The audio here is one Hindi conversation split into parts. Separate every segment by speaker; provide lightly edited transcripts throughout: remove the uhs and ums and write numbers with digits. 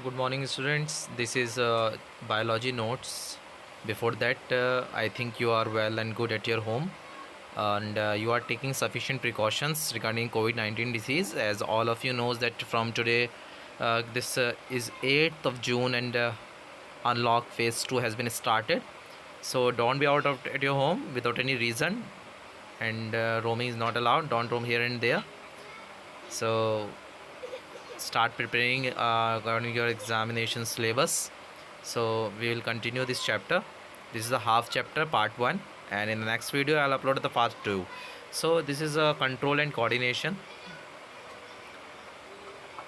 Speaker 1: Good morning, students. This is biology notes. Before that, I think you are well and good at your home, and you are taking sufficient precautions regarding COVID-19 disease. As all of you knows that from today, this is 8th of June, and unlock phase 2 has been started. So don't be out of at your home without any reason, and roaming is not allowed. Don't roam here and there. So start preparing according to your examination syllabus. So we will continue this chapter. This is the half chapter part 1, and in the next video I'll upload the part 2. So this is a control and coordination.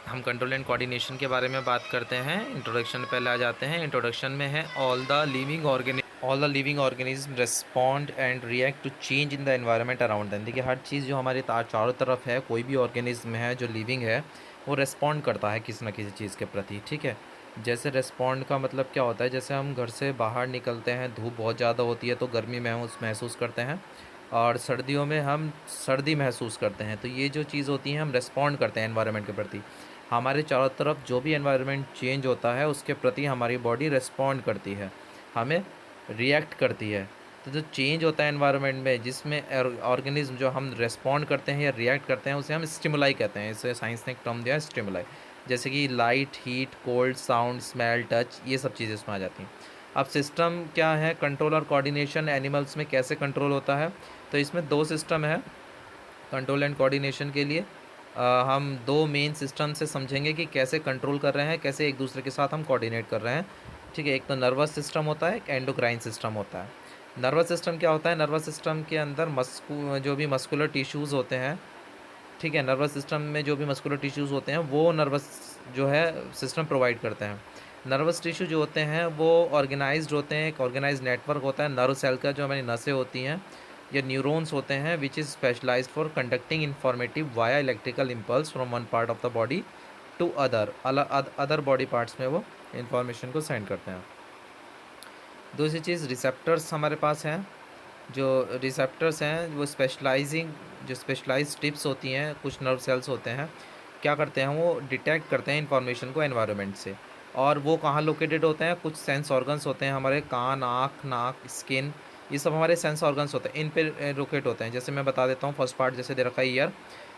Speaker 1: हम कंट्रोल एंड कोऑर्डिनेशन के बारे में बात करते हैं. इंट्रोडक्शन पहले आ जाते हैं. इंट्रोडक्शन में है all the living organism respond and react to change in the environment around them. देखिए, हर चीज़ जो हमारे चारों तरफ है, कोई भी ऑर्गेनिज्म है जो लिविंग है, वो रेस्पॉन्ड करता है किसी न किसी चीज़ के प्रति. ठीक है, जैसे रेस्पॉन्ड का मतलब क्या होता है, जैसे हम घर से बाहर निकलते हैं, धूप बहुत ज़्यादा होती है तो गर्मी महसूस करते हैं, और सर्दियों में हम सर्दी महसूस करते हैं. तो ये जो चीज़ होती है, हम रेस्पॉन्ड करते हैं एनवायरनमेंट के प्रति. हमारे चारों तरफ जो भी एनवायरनमेंट चेंज होता है उसके प्रति हमारी बॉडी रेस्पॉन्ड करती है, हमें रिएक्ट करती है. तो जो चेंज होता है एनवायरनमेंट में, जिसमें ऑर्गेनिज्म जो हम रेस्पॉन्ड करते हैं या रिएक्ट करते हैं, उसे हम स्टिमुलाई कहते हैं. इसे साइंस ने एक टर्म दिया है, स्टिमुलाई. जैसे कि light, heat, cold, sound, smell, touch, ये सब चीज़ें इसमें आ जाती हैं. अब सिस्टम क्या है, कंट्रोल और कोऑर्डिनेशन एनिमल्स में कैसे कंट्रोल होता है. तो इसमें दो सिस्टम है कंट्रोल एंड कोऑर्डिनेशन के लिए. हम दो मेन सिस्टम से समझेंगे कि कैसे कंट्रोल कर रहे हैं, कैसे एक दूसरे के साथ हम कोऑर्डिनेट कर रहे हैं. ठीक है, एक तो नर्वस सिस्टम होता है, एक एंडोक्राइन सिस्टम होता है. नर्वस सिस्टम क्या होता है, नर्वस सिस्टम के अंदर जो भी मस्कुलर टिश्यूज़ होते हैं. ठीक है, नर्वस सिस्टम में जो भी मस्कुलर टिश्यूज़ होते हैं वो नर्वस जो है सिस्टम प्रोवाइड करते हैं. नर्वस टिश्यू जो होते हैं वो ऑर्गेनाइज्ड होते हैं, एक ऑर्गेनाइज नेटवर्क होता है नर्व सेल का, जो हमारी नसें होती हैं, या न्यूरॉन्स होते हैं, which is specialised for conducting informative via electrical impulse from one part of the body to other body parts में वो इन्फॉर्मेशन को सेंड करते हैं. दूसरी चीज़, रिसेप्टर्स हमारे पास हैं. जो रिसेप्टर्स हैं वो जो स्पेशलाइज टिप्स होती हैं, कुछ नर्व सेल्स होते हैं, क्या करते हैं, वो डिटेक्ट करते हैं इन्फॉर्मेशन को एनवायरनमेंट से. और वो कहाँ लोकेटेड होते हैं, कुछ सेंस ऑर्गन्स होते हैं हमारे, कान, आँख, नाक, स्किन, ये सब हमारे सेंस ऑर्गन्स होते हैं, इन पे लोकेट होते हैं. जैसे मैं बता देता हूँ, फर्स्ट पार्ट जैसे दे रखा है ईयर.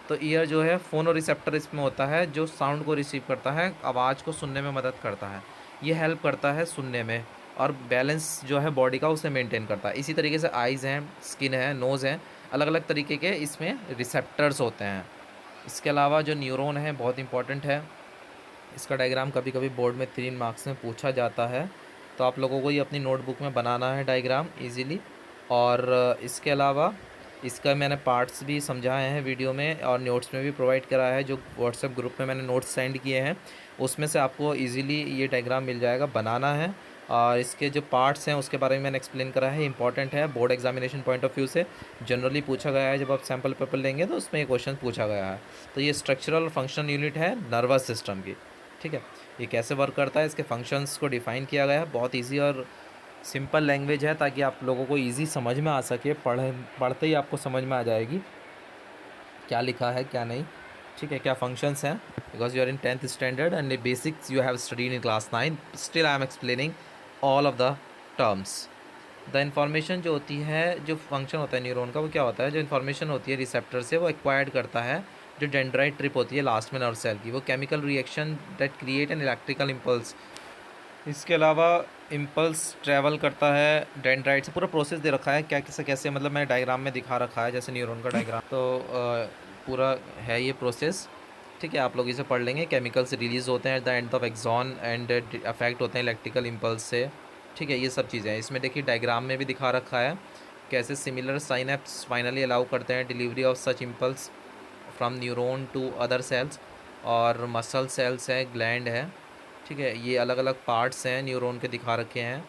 Speaker 1: तो ईयर जो है फोनो रिसेप्टर इसमें होता है, जो साउंड को रिसीव करता है, आवाज़ को सुनने में मदद करता है, ये हेल्प करता है सुनने में, और बैलेंस जो है बॉडी का उसे मेंटेन करता है. इसी तरीके से आइज़ हैं, स्किन है, नोज़ है, अलग अलग तरीके के इसमें रिसेप्टर्स होते हैं. इसके अलावा जो न्यूरॉन है बहुत इंपॉर्टेंट है. इसका डायग्राम कभी कभी बोर्ड में 3 मार्क्स में पूछा जाता है, तो आप लोगों को ये अपनी नोटबुक में बनाना है डायग्राम इजीली. और इसके अलावा इसका मैंने पार्ट्स भी समझाए हैं वीडियो में, और नोट्स में भी प्रोवाइड करा है, जो व्हाट्सएप ग्रुप में मैंने नोट्स सेंड किए हैं, उसमें से आपको इजीली ये डायग्राम मिल जाएगा, बनाना है. और इसके जो पार्ट्स हैं उसके बारे में मैंने एक्सप्लेन करा है, इंपॉर्टेंट है board examination point of view से. जनरली पूछा गया है, जब आप सैम्पल पेपर लेंगे तो उसमें ये क्वेश्चन पूछा गया है. तो ये स्ट्रक्चरल और फंक्शनल यूनिट है नर्वस सिस्टम की. ठीक है, ये कैसे वर्क करता है, इसके फंक्शंस को डिफ़ाइन किया गया है. बहुत ईजी और सिंपल लैंग्वेज है, ताकि आप लोगों को ईजी समझ में आ सके. पढ़ते ही आपको समझ में आ जाएगी क्या लिखा है क्या नहीं. ठीक है, क्या फंक्शंस हैं, because you are in 10th standard and basics you have studied in class 9. Still I am explaining all of the terms. The information जो होती है, जो फंक्शन होता है न्यूरॉन का, वो क्या होता है, जो इन्फॉर्मेशन होती है रिसेप्टर से, वो एक्वायर्ड करता है. जो डेंड्राइट ट्रिप होती है लास्ट में नर्व सेल की, वो chemical reaction that create an electrical impulse. इसके अलावा इम्पल्स ट्रैवल करता है डेंड्राइट से. पूरा प्रोसेस दे रखा है, क्या कैसे कैसे, मतलब मैंने डायग्राम में दिखा रखा है, जैसे न्यूरॉन का डायग्राम. तो पूरा है ये प्रोसेस. ठीक है, आप लोग इसे पढ़ लेंगे. केमिकल्स रिलीज़ होते हैं at the end of axon and affect होते हैं इलेक्ट्रिकल इम्पल्स से. ठीक है, ये सब चीज़ें हैं इसमें. देखिए, डायग्राम में भी दिखा रखा है कैसे सिमिलर साइनेप्स फाइनली अलाउ करते हैं delivery of such impulse from neuron to other cells. और मसल सेल्स है, ग्लैंड है. ठीक है, ये अलग अलग पार्ट्स हैं न्यूरॉन के, दिखा रखे हैं.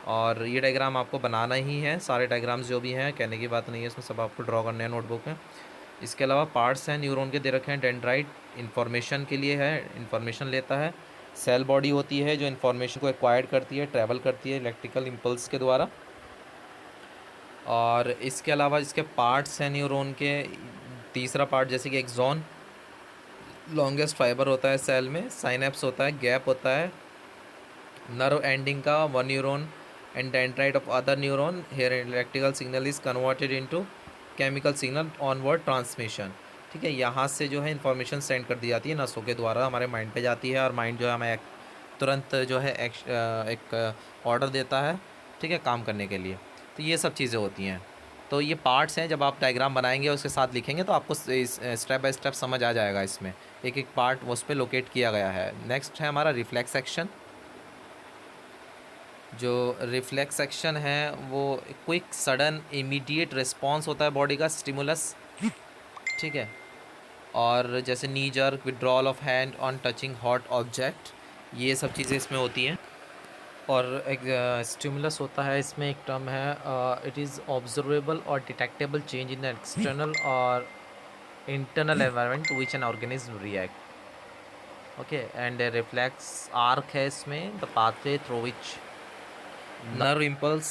Speaker 1: और ये डायग्राम आपको बनाना ही है. सारे डायग्राम्स जो भी हैं, कहने की बात नहीं है, इसमें सब आपको ड्रॉ करने हैं नोटबुक में. इसके अलावा पार्ट्स हैं न्यूरॉन के दे रखे हैं. डेंड्राइट इन्फॉर्मेशन के लिए है, इन्फॉर्मेशन लेता है. सेल बॉडी होती है जो इन्फॉर्मेशन को एक्वायर्ड करती है, ट्रैवल करती है इलेक्ट्रिकल इम्पल्स के द्वारा. और इसके अलावा इसके पार्ट्स हैं न्यूरॉन के. तीसरा पार्ट जैसे कि एक्सॉन, लॉन्गेस्ट फाइबर होता है सेल में, साइनेप्स होता है, गैप होता है, नर्व एंडिंग का one neuron and dendrite of other neuron, here electrical signal is converted into chemical signal onward transmission. ठीक है, यहाँ से जो है इन्फॉर्मेशन सेंड कर दी जाती है नसों के द्वारा हमारे माइंड पे जाती है, और माइंड जो है हमें तुरंत जो है एक ऑर्डर देता है, ठीक है, काम करने के लिए। तो ये सब चीज़ें होती हैं। तो ये पार्ट्स हैं, जब आप डायग्राम बनाएंगे उसके साथ लिखेंगे तो आपको स्टेप बाय स्टेप समझ आ जाएगा। इसमें एक एक पार्ट उस पर लोकेट किया गया है। नेक्स्ट है हमारा रिफ्लेक्स एक्शन। जो रिफ्लेक्स एक्शन है वो क्विक सडन इमीडिएट रिस्पॉन्स होता है बॉडी का स्टिमुलस, ठीक है। और जैसे नी jerk, withdrawal of hand on touching hot object, ये सब चीज़ें इसमें होती हैं। और एक स्टिमुलस होता है, इसमें एक टर्म है, इट इज़ ऑब्जर्वेबल और detectable change in the external और internal environment to which an organism react. Okay, and reflex arc है इसमें, the pathway through which nerve impulse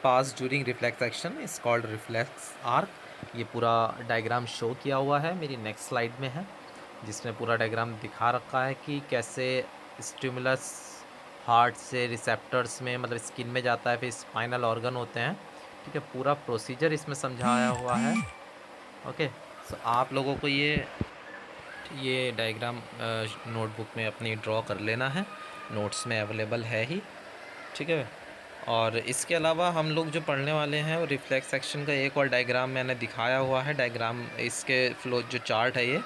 Speaker 1: pass during reflex action is called reflex arc. ये पूरा डायग्राम शो किया हुआ है, मेरी नेक्स्ट स्लाइड में है, जिसमें पूरा डायग्राम दिखा रखा है कि कैसे स्टिमुलस हार्ट से रिसेप्टर्स में, मतलब स्किन में जाता है, फिर स्पाइनल ऑर्गन होते हैं, ठीक है। पूरा प्रोसीजर इसमें समझाया हुआ है। ओके, सो आप लोगों को ये डायग्राम नोटबुक में अपनी ड्रॉ कर लेना है, नोट्स में अवेलेबल है ही, ठीक है। और इसके अलावा हम लोग जो पढ़ने वाले हैं वो रिफ्लेक्स सेक्शन का एक और डायग्राम मैंने दिखाया हुआ है। डायग्राम इसके फ्लो जो चार्ट है ये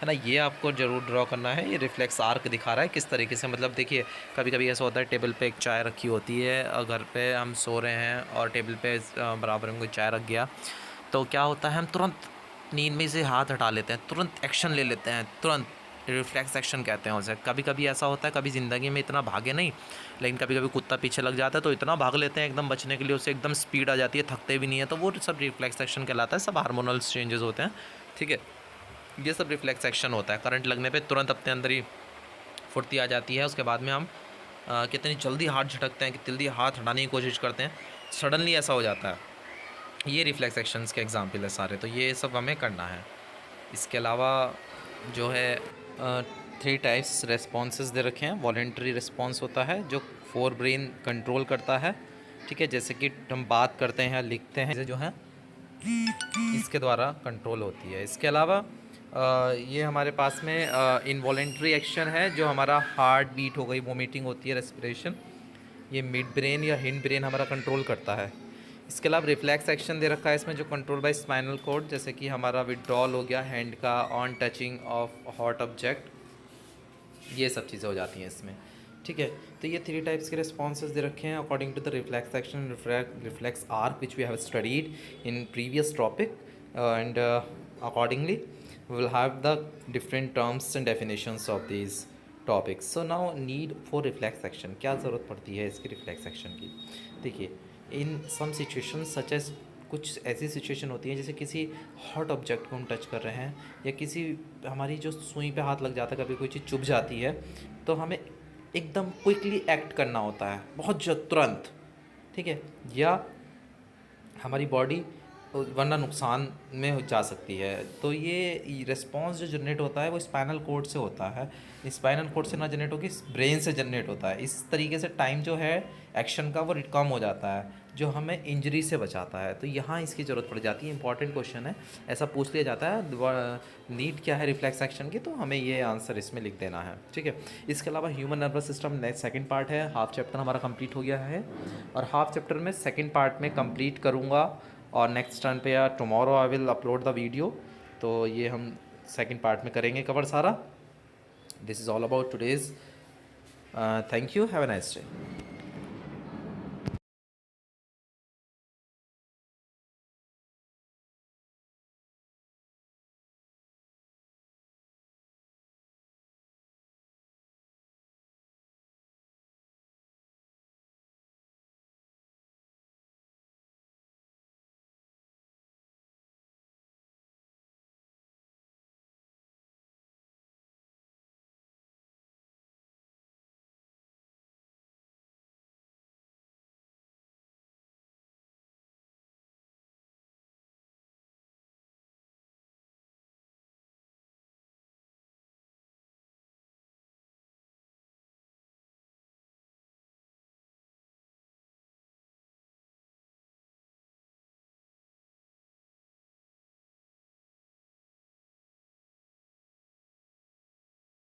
Speaker 1: है ना, ये आपको ज़रूर ड्रॉ करना है। ये रिफ्लेक्स आर्क दिखा रहा है किस तरीके से, मतलब देखिए कभी कभी ऐसा होता है टेबल पे एक चाय रखी होती है और घर पे हम सो रहे हैं और टेबल पे बराबर में कोई चाय रख गया, तो क्या होता है हम तुरंत नींद में से हाथ हटा लेते हैं, तुरंत एक्शन ले लेते हैं, तुरंत रिफ्लेक्स एक्शन कहते हैं उसे। कभी कभी ऐसा होता है, कभी ज़िंदगी में इतना भागे नहीं, लेकिन कभी कभी कुत्ता पीछे लग जाता है तो इतना भाग लेते हैं एकदम बचने के लिए, उससे एकदम स्पीड आ जाती है, थकते भी नहीं है, तो वो सब रिफ्लेक्स एक्शन कहलाता है। सब हार्मोनल चेंजेस होते हैं, ठीक है। ये सब रिफ्लेक्स एक्शन होता है। करंट लगने पे तुरंत अपने अंदर ही फुर्ती आ जाती है। उसके बाद में हम कितनी जल्दी हाथ झटकते हैं, कितनी जल्दी हाथ हटाने की कोशिश करते हैं, सडनली ऐसा हो जाता है। ये रिफ्लेक्स एक्शंस के एग्जाम्पल है सारे, तो ये सब हमें करना है। इसके अलावा जो है 3 टाइप्स रेस्पॉन्सेस दे रखे हैं। वॉलेंट्री रिस्पॉन्स होता है जो फोर ब्रेन कंट्रोल करता है, ठीक है, जैसे कि हम बात करते हैं, लिखते हैं, जो है इसके द्वारा कंट्रोल होती है। इसके अलावा ये हमारे पास में इनवॉलेंट्री एक्शन है, जो हमारा हार्ट बीट हो गई, वोमिटिंग होती है, रेस्पिरेशन, ये मिड ब्रेन या हिंड ब्रेन हमारा कंट्रोल करता है। इसके अलावा रिफ्लेक्स एक्शन दे रखा है इसमें, जो कंट्रोल बाय स्पाइनल कॉर्ड, जैसे कि हमारा विड्रॉल हो गया हैंड का on touching of hot object, ये सब चीज़ें हो जाती हैं इसमें, ठीक है। तो ये 3 टाइप्स के रिस्पॉन्सेज दे रखे हैं according to the reflex action, reflex arc which we have studied in previous topic, and accordingly we will have the different terms and definitions of these topics. So now need for reflex action, क्या ज़रूरत पड़ती है इसकी रिफ्लेक्स एक्शन की। देखिए, इन सम सिचुएशंस सच एज, कुछ ऐसी सिचुएशन होती है जैसे किसी हॉट ऑब्जेक्ट को हम टच कर रहे हैं, या किसी हमारी जो सुई पे हाथ लग जाता है, कभी कोई चीज़ चुभ जाती है, तो हमें एकदम क्विकली एक्ट करना होता है, बहुत तुरंत, ठीक है, या हमारी बॉडी वरना नुकसान में जा सकती है। तो ये रिस्पॉन्स जो जनरेट होता है वो स्पाइनल कोड से होता है, स्पाइनल कोड से ना जनरेट होकर ब्रेन से जनरेट होता है। इस तरीके से टाइम जो है एक्शन का वो कम हो जाता है, जो हमें इंजरी से बचाता है। तो यहाँ इसकी ज़रूरत पड़ जाती है। इंपॉर्टेंट क्वेश्चन है, ऐसा पूछ लिया जाता है नीड क्या है रिफ्लेक्स एक्शन की, तो हमें ये आंसर इसमें लिख देना है, ठीक है। इसके अलावा human nervous system next second part है। हाफ चैप्टर हमारा कंप्लीट हो गया है, और हाफ चैप्टर में सेकंड पार्ट में कंप्लीट करूँगा, और नेक्स्ट टर्न पे या tomorrow I will upload the video. तो ये हम सेकंड पार्ट में करेंगे कवर सारा। This is all about today's. Thank you, have a nice day.